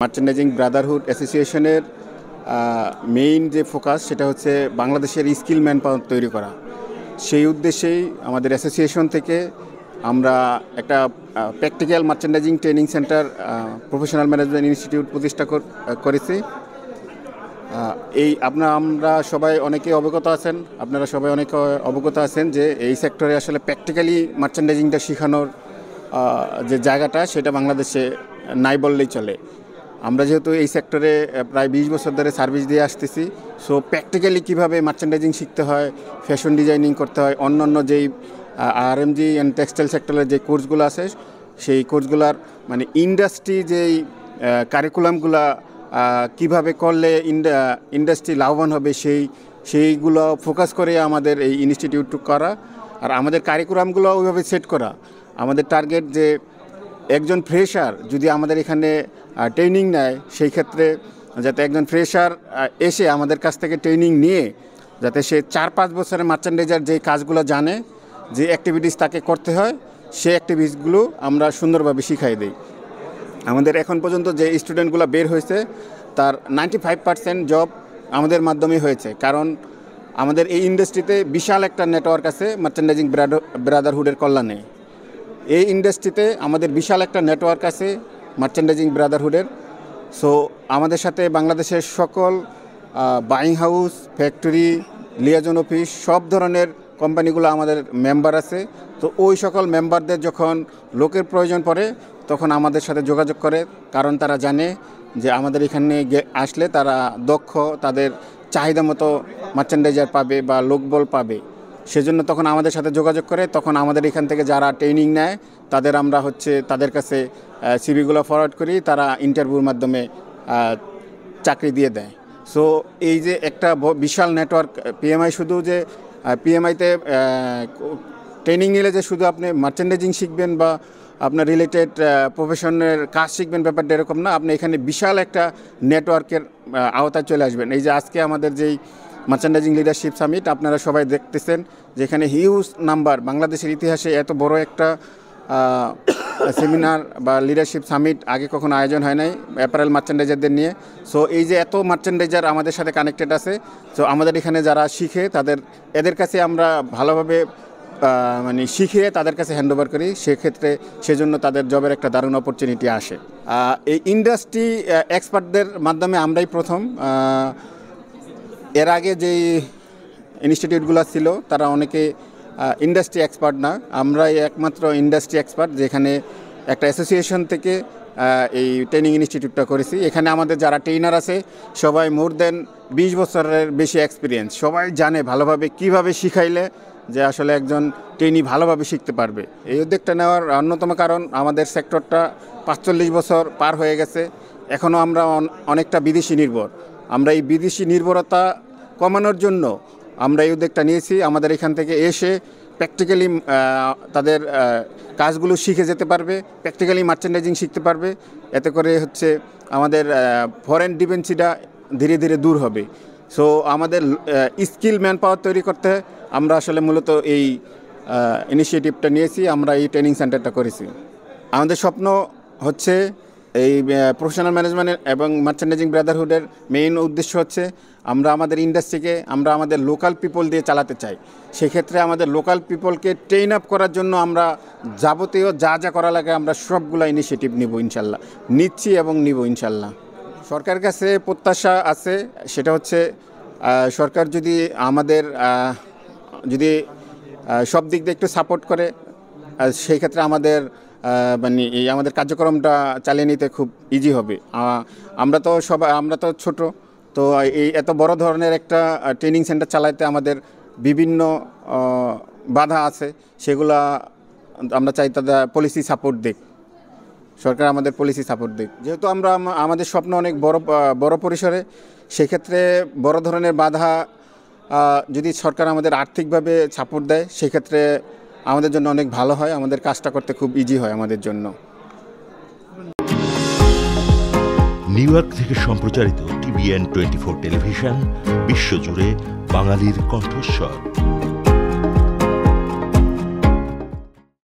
Merchandising Brotherhood অ্যাসোসিয়েশনের main যে focus সেটা হচ্ছে বাংলাদেশের স্কিল ম্যান পাওয়ার তৈরি করা। সেই উদ্দেশ্যেই আমাদের অ্যাসোসিয়েশন থেকে আমরা একটা practical merchandising training centre professional management institute প্রতিষ্ঠা করেছি। আমরা সবাই অনেকে অবগত আছেন, আপনারা সবাই অনেকে অবগত আছেন যে এই সেক্টরে আসলে প্র্যাকটিক্যালি মার্চেন্ডাইজিংটা শেখানোর যে জায়গাটা সেটা বাংলাদেশে নাই বললেই চলে। আমরা যেহেতু এই সেক্টরে প্রায় 20 বছর ধরে সার্ভিস দিয়ে আসতেছি, সো প্র্যাকটিক্যালি কীভাবে মার্চেন্ডাইজিং শিখতে হয়, ফ্যাশন ডিজাইনিং করতে হয়, অন্যান্য যেই আরএমজি অ্যান্ড টেক্সটাইল সেক্টরের যে কোর্সগুলো আছে সেই কোর্সগুলোর মানে ইন্ডাস্ট্রি যেই কারিকুলামগুলো কীভাবে করলে ইন্ডাস্ট্রি লাভবান হবে সেইগুলো ফোকাস করে আমাদের এই ইনস্টিটিউট করা। আর আমাদের কারিকুলামগুলো ওইভাবে সেট করা। আমাদের টার্গেট যে একজন ফ্রেশার যদি আমাদের এখানে ট্রেনিং নেয়, সেই ক্ষেত্রে যাতে একজন ফ্রেশার এসে আমাদের কাছ থেকে ট্রেনিং নিয়ে যাতে সে 4-5 বছরের মার্চেন্ডাইজার যে কাজগুলো জানে, যে অ্যাক্টিভিটিস তাকে করতে হয়, সেই অ্যাক্টিভিটিসগুলো আমরা সুন্দরভাবে শিখাই দিই। আমাদের এখন পর্যন্ত যে স্টুডেন্টগুলো বের হয়েছে তার 95% জব আমাদের মাধ্যমে হয়েছে, কারণ আমাদের এই ইন্ডাস্ট্রিতে বিশাল একটা নেটওয়ার্ক আছে মার্চেন্ডাইজিং ব্রাদারহুডের কল্যাণে। এই ইন্ডাস্ট্রিতে আমাদের বিশাল একটা নেটওয়ার্ক আছে মার্চেন্ডাইজিং ব্রাদারহুডের। সো আমাদের সাথে বাংলাদেশের সকল buying house, factory, liaison office সব ধরনের কোম্পানিগুলো আমাদের মেম্বার আছে। তো ওই সকল মেম্বারদের যখন লোকের প্রয়োজন পড়ে তখন আমাদের সাথে যোগাযোগ করে, কারণ তারা জানে যে আমাদের এখানে আসলে তারা দক্ষ, তাদের চাহিদা মতো মার্চেন্ডাইজার পাবে বা লোকবল পাবে। সেজন্য তখন আমাদের সাথে যোগাযোগ করে, তখন আমাদের এখান থেকে যারা ট্রেনিং নেয় আমরা তাদের কাছে সিভিগুলো ফরওয়ার্ড করি, তারা ইন্টারভিউর মাধ্যমে চাকরি দিয়ে দেয়। সো এই যে একটা বিশাল নেটওয়ার্ক, পিএমআই শুধু যে পিএমআইতে ট্রেনিং নিলে যে শুধু আপনি মার্চেন্ডাইজিং শিখবেন বা আপনার রিলেটেড প্রফেশনের কাজ শিখবেন, ব্যাপারটা এরকম না। আপনি এখানে বিশাল একটা নেটওয়ার্কের আওতায় চলে আসবেন। এই যে আজকে আমাদের যেই মার্চেন্ডাইজিং লিডারশিপ সামিট আপনারা সবাই দেখতেছেন, যেখানে হিউজ নাম্বার, বাংলাদেশের ইতিহাসে এত বড় একটা সেমিনার বা লিডারশিপ সামিট আগে কখনো আয়োজন হয় নাই অ্যাপারেল মার্চেন্ডাইজারদের নিয়ে। সো এই যে এত মার্চেন্ডাইজার আমাদের সাথে কানেক্টেড আছে, সো আমাদের এখানে যারা শিখে এদের কাছে আমরা ভালোভাবে মানে শিখিয়ে তাদের কাছে হ্যান্ডওভার করি। সেজন্য তাদের জবের একটা দারুণ অপরচুনিটি আসে। এই ইন্ডাস্ট্রি এক্সপার্টদের মাধ্যমে আমরাই প্রথম। এর আগে যেই ইনস্টিটিউটগুলো ছিল তারা অনেকে ইন্ডাস্ট্রি এক্সপার্ট না, আমরাই একমাত্র ইন্ডাস্ট্রি এক্সপার্ট যেখানে একটা অ্যাসোসিয়েশন থেকে এই ট্রেনিং ইনস্টিটিউটটা করেছি। এখানে আমাদের যারা ট্রেনার আছে সবাই মোর দেন 20 বছরের বেশি এক্সপিরিয়েন্স। সবাই জানে ভালোভাবে কিভাবে শিখাইলে যে আসলে একজন ট্রেনি ভালোভাবে শিখতে পারবে। এই উদ্যোগটা নেওয়ার অন্যতম কারণ আমাদের সেক্টরটা 45 বছর পার হয়ে গেছে, এখনও আমরা অনেকটা বিদেশি নির্ভর। আমরা এই বিদেশি নির্ভরতা কমানোর জন্য আমরা এই উদ্যোগটা নিয়েছি। আমাদের এখান থেকে এসে প্র্যাকটিক্যালি তাদের কাজগুলো শিখে যেতে পারবে, প্র্যাকটিক্যালি মার্চেন্ডাইজিং শিখতে পারবে। এতে করে আমাদের ফরেন ডিপেন্ডেন্সিটা ধীরে ধীরে দূর হবে। সো আমাদের স্কিল ম্যান পাওয়ার তৈরি করতে আমরা আসলে মূলত এই ইনিশিয়েটিভটা নিয়েছি, আমরা এই ট্রেনিং সেন্টারটা করেছি। আমাদের স্বপ্ন হচ্ছে এই প্রফেশনাল ম্যানেজমেন্ট এবং মার্চেন্ডাইজিং ব্রাদারহুডের মেইন উদ্দেশ্য হচ্ছে আমরা আমাদের ইন্ডাস্ট্রিকে আমরা আমাদের লোকাল পিপল দিয়ে চালাতে চাই। সেক্ষেত্রে আমাদের লোকাল পিপলকে ট্রেন আপ করার জন্য আমরা যাবতীয় যা করা লাগে আমরা সবগুলো ইনিশিয়েটিভ নিচ্ছি এবং নিব ইনশাল্লাহ। সরকারের কাছে প্রত্যাশা আছে, সেটা হচ্ছে সরকার যদি আমাদের সব দিক দিয়ে একটু সাপোর্ট করে, সেই ক্ষেত্রে আমাদের আমাদের কার্যক্রমটা চালিয়ে নিতে খুব ইজি হবে। আমরা তো ছোট, তো এই এত বড় ধরনের একটা ট্রেনিং সেন্টার চালাইতে আমাদের বিভিন্ন বাধা আছে, সেগুলা আমরা চাই তাদের পলিসি সাপোর্ট দিক, সরকার আমাদের পলিসি সাপোর্ট দিক। যেহেতু আমাদের স্বপ্ন অনেক বড় পরিসরে, সেক্ষেত্রে বড় ধরনের বাধা যদি সরকার আমাদের আর্থিকভাবে সাপোর্ট দেয় সেক্ষেত্রে আমাদের জন্য অনেক ভালো হয়, আমাদের কাজটা করতে খুব ইজি হয় আমাদের জন্য। নিউ ইয়র্ক থেকে সম্প্রচারিত TVN 24 টেলিভিশন বিশ্বজুড়ে বাঙালির কণ্ঠস্বর।